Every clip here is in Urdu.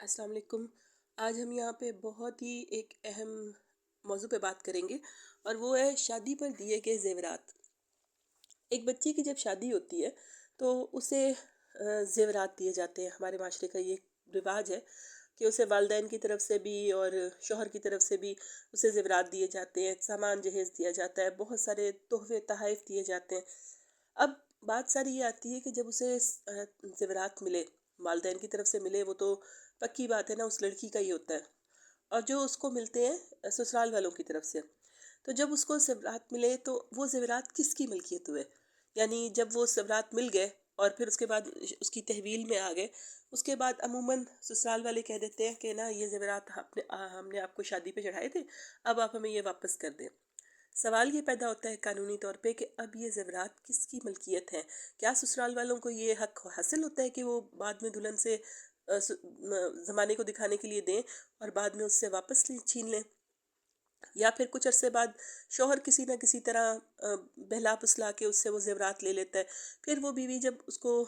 السلام علیکم۔ آج ہم یہاں پہ بہت ہی ایک اہم موضوع پہ بات کریں گے، اور وہ ہے شادی پر دیے گئے زیورات۔ ایک بچے کی جب شادی ہوتی ہے تو اسے زیورات دیے جاتے ہیں۔ ہمارے معاشرے کا یہ رواج ہے کہ اسے والدین کی طرف سے بھی اور شوہر کی طرف سے بھی اسے زیورات دیے جاتے ہیں، سامان جہیز دیا جاتا ہے، بہت سارے تحفے تحائف دیے جاتے ہیں۔ اب بات ساری یہ آتی ہے کہ جب اسے زیورات ملے، والدین کی طرف سے ملے، وہ تو پکی بات ہے نا، اس لڑکی کا ہی ہوتا ہے، اور جو اس کو ملتے ہیں سسرال والوں کی طرف سے، تو جب اس کو زیورات ملے تو وہ زیورات کس کی ملکیت ہوئے؟ یعنی جب وہ زیورات مل گئے اور پھر اس کے بعد اس کی تحویل میں آ گئے، اس کے بعد عموماً سسرال والے کہہ دیتے ہیں کہ نا یہ زیورات ہم نے آپ کو شادی پہ چڑھائے تھے، اب آپ ہمیں یہ واپس کر دیں۔ سوال یہ پیدا ہوتا ہے قانونی طور پہ کہ اب یہ زیورات کس کی ملکیت ہیں؟ کیا سسرال والوں کو یہ حق حاصل ہوتا ہے کہ وہ بعد میں دلہن سے زمانے کو دکھانے کے لیے دیں اور بعد میں اس سے واپس چھین لیں؟ یا پھر کچھ عرصے بعد شوہر کسی نہ کسی طرح بہلا پسلا کے اس سے وہ زیورات لے لیتا ہے، پھر وہ بیوی جب اس کو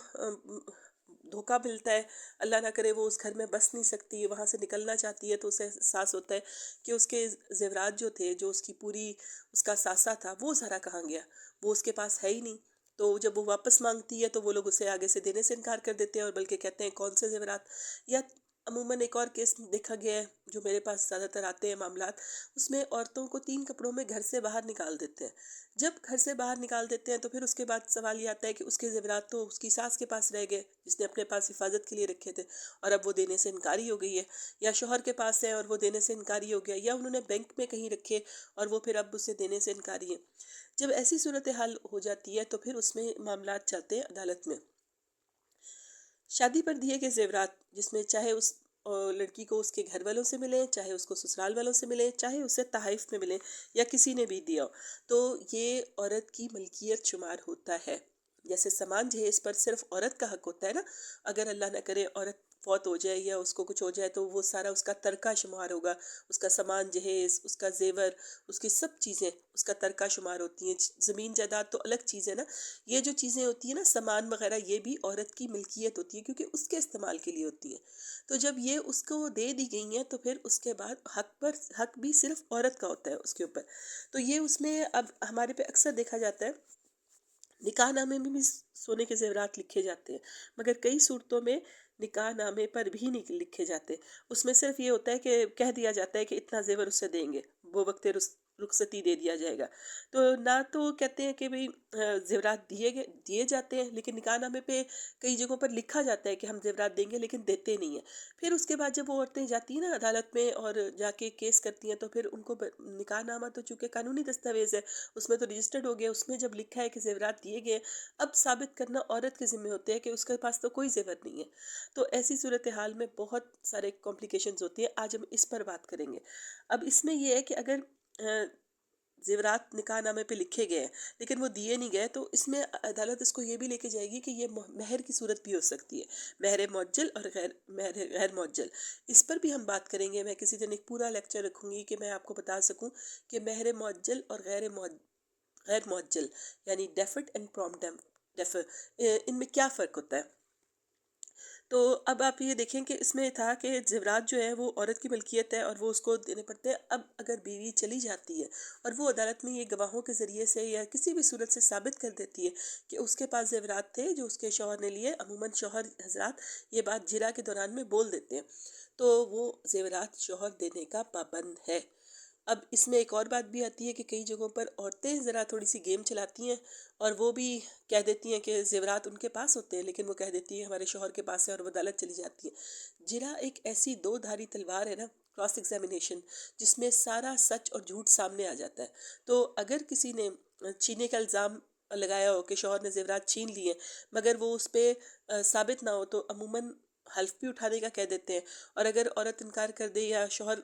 دھوکہ ملتا ہے، اللہ نہ کرے وہ اس گھر میں بس نہیں سکتی، وہاں سے نکلنا چاہتی ہے، تو اسے احساس ہوتا ہے کہ اس کے زیورات جو تھے، جو اس کی پوری اس کا ثاثہ تھا، وہ سارا کہاں گیا؟ وہ اس کے پاس ہے ہی نہیں۔ تو جب وہ واپس مانگتی ہے تو وہ لوگ اسے آگے سے دینے سے انکار کر دیتے ہیں، اور بلکہ کہتے ہیں کون سے زیورات۔ یا عموماً ایک اور کیس دیکھا گیا ہے جو میرے پاس زیادہ تر آتے ہیں معاملات، اس میں عورتوں کو 3 کپڑوں میں گھر سے باہر نکال دیتے ہیں۔ جب گھر سے باہر نکال دیتے ہیں تو پھر اس کے بعد سوال یہ آتا ہے کہ اس کے زیورات تو اس کی ساس کے پاس رہ گئے، جس نے اپنے پاس حفاظت کے لیے رکھے تھے، اور اب وہ دینے سے انکاری ہو گئی ہے، یا شوہر کے پاس ہے اور وہ دینے سے انکاری ہو گیا، یا انہوں نے بینک میں کہیں رکھے اور وہ پھر اب اسے دینے سے انکاری ہے۔ جب ایسی صورتحال ہو جاتی ہے تو پھر اس میں معاملات چلتے ہیں عدالت میں۔ شادی پر دیے گئے زیورات، جس میں چاہے اس لڑکی کو اس کے گھر والوں سے ملے، چاہے اس کو سسرال والوں سے ملے، چاہے اسے تحائف میں ملے، یا کسی نے بھی دیا ہو، تو یہ عورت کی ملکیت شمار ہوتا ہے۔ جیسے سامان جہیز پر صرف عورت کا حق ہوتا ہے نا، اگر اللہ نہ کرے عورت فوت ہو جائے یا اس کو کچھ ہو جائے تو وہ سارا اس کا ترکہ شمار ہوگا، اس کا سامان جہیز، اس کا زیور، اس کی سب چیزیں اس کا ترکہ شمار ہوتی ہیں۔ زمین جائیداد تو الگ چیز ہے نا، یہ جو چیزیں ہوتی ہیں نا، سامان وغیرہ، یہ بھی عورت کی ملکیت ہوتی ہے کیونکہ اس کے استعمال کے لیے ہوتی ہیں۔ تو جب یہ اس کو دے دی گئی ہیں تو پھر اس کے بعد حق بھی صرف عورت کا ہوتا ہے اس کے اوپر۔ تو یہ اس میں اب ہمارے پہ اکثر دیکھا جاتا ہے، نکاح نامے میں بھی سونے کے زیورات لکھے جاتے ہیں، مگر کئی صورتوں میں نکاح نامے پر بھی نہیں لکھے جاتے، اس میں صرف یہ ہوتا ہے کہ کہہ دیا جاتا ہے کہ اتنا زیور اسے دیں گے، وہ وقت رخصتی دے دیا جائے گا۔ تو نہ تو کہتے ہیں کہ بھئی زیورات دیے جاتے ہیں، لیکن نکاح نامے پہ کئی جگہوں پر لکھا جاتا ہے کہ ہم زیورات دیں گے، لیکن دیتے نہیں ہیں۔ پھر اس کے بعد جب وہ عورتیں جاتی ہیں نا عدالت میں اور جا کے کیس کرتی ہیں، تو پھر ان کو نکاح نامہ تو چونکہ قانونی دستاویز ہے، اس میں تو رجسٹرڈ ہو گیا، اس میں جب لکھا ہے کہ زیورات دیے گئے، اب ثابت کرنا عورت کے ذمہ ہوتے ہیں کہ اس کے پاس تو کوئی زیور نہیں ہے۔ تو ایسی صورتحال میں بہت سارے کمپلیکیشنز ہوتی ہیں، آج ہم اس پر بات کریں گے۔ اب اس میں یہ ہے کہ اگر زیورات نکاح نامے پہ لکھے گئے ہیں لیکن وہ دیے نہیں گئے، تو اس میں عدالت اس کو یہ بھی لے کے جائے گی کہ یہ مہر کی صورت بھی ہو سکتی ہے، مہر معجل اور غیر معجل۔ اس پر بھی ہم بات کریں گے، میں کسی دن ایک پورا لیکچر رکھوں گی کہ میں آپ کو بتا سکوں کہ مہر معجل اور غیر معجل، یعنی ڈیفرڈ اینڈ پرومپٹ ڈیفر، ان میں کیا فرق ہوتا ہے۔ تو اب آپ یہ دیکھیں کہ اس میں تھا کہ زیورات جو ہے وہ عورت کی ملکیت ہے اور وہ اس کو دینے پڑتے ہیں۔ اب اگر بیوی چلی جاتی ہے اور وہ عدالت میں یہ گواہوں کے ذریعے سے یا کسی بھی صورت سے ثابت کر دیتی ہے کہ اس کے پاس زیورات تھے جو اس کے شوہر نے لیے، عموماً شوہر حضرات یہ بات جرا کے دوران میں بول دیتے ہیں، تو وہ زیورات شوہر دینے کا پابند ہے۔ اب اس میں ایک اور بات بھی آتی ہے کہ کئی جگہوں پر عورتیں ذرا تھوڑی سی گیم چلاتی ہیں اور وہ بھی کہہ دیتی ہیں کہ زیورات ان کے پاس ہوتے ہیں، لیکن وہ کہہ دیتی ہیں ہمارے شوہر کے پاس ہے، اور وہ عدالت چلی جاتی ہے۔ جرا ایک ایسی 2 دھاری تلوار ہے نا، کراس ایگزامینیشن، جس میں سارا سچ اور جھوٹ سامنے آ جاتا ہے۔ تو اگر کسی نے چھینے کا الزام لگایا ہو کہ شوہر نے زیورات چھین لیے مگر وہ اس پہ ثابت نہ ہو، تو عموماً حلف بھی اٹھانے کا کہہ دیتے ہیں، اور اگر عورت انکار کر دے یا شوہر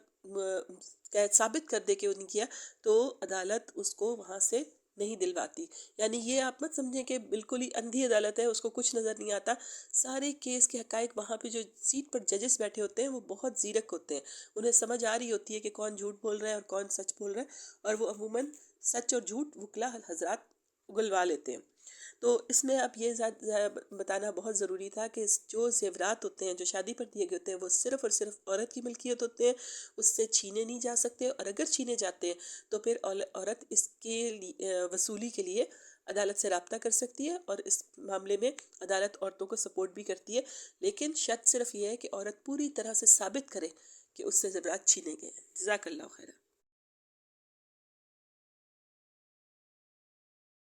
ثابت کر دے کہ وہ نہیں کیا، تو عدالت اس کو وہاں سے نہیں دلواتی۔ یعنی یہ آپ مت سمجھیں کہ بالکل ہی اندھی عدالت ہے، اس کو کچھ نظر نہیں آتا، سارے کیس کے حقائق وہاں پہ جو سیٹ پر ججز بیٹھے ہوتے ہیں وہ بہت زیرک ہوتے ہیں، انہیں سمجھ آ رہی ہوتی ہے کہ کون جھوٹ بول رہا ہے اور کون سچ بول رہا ہے، اور وہ عموماً سچ اور جھوٹ وکلا حضرات اگلوا لیتے ہیں۔ تو اس میں اب یہ بتانا بہت ضروری تھا کہ جو زیورات ہوتے ہیں جو شادی پر دیے گئے ہوتے ہیں وہ صرف اور صرف عورت کی ملکیت ہوتے ہیں، اس سے چھینے نہیں جا سکتے، اور اگر چھینے جاتے ہیں تو پھر عورت اس کے وصولی کے لیے عدالت سے رابطہ کر سکتی ہے، اور اس معاملے میں عدالت عورتوں کو سپورٹ بھی کرتی ہے، لیکن شرط صرف یہ ہے کہ عورت پوری طرح سے ثابت کرے کہ اس سے زیورات چھینے گئے ہیں۔ جزاک اللہ خیر۔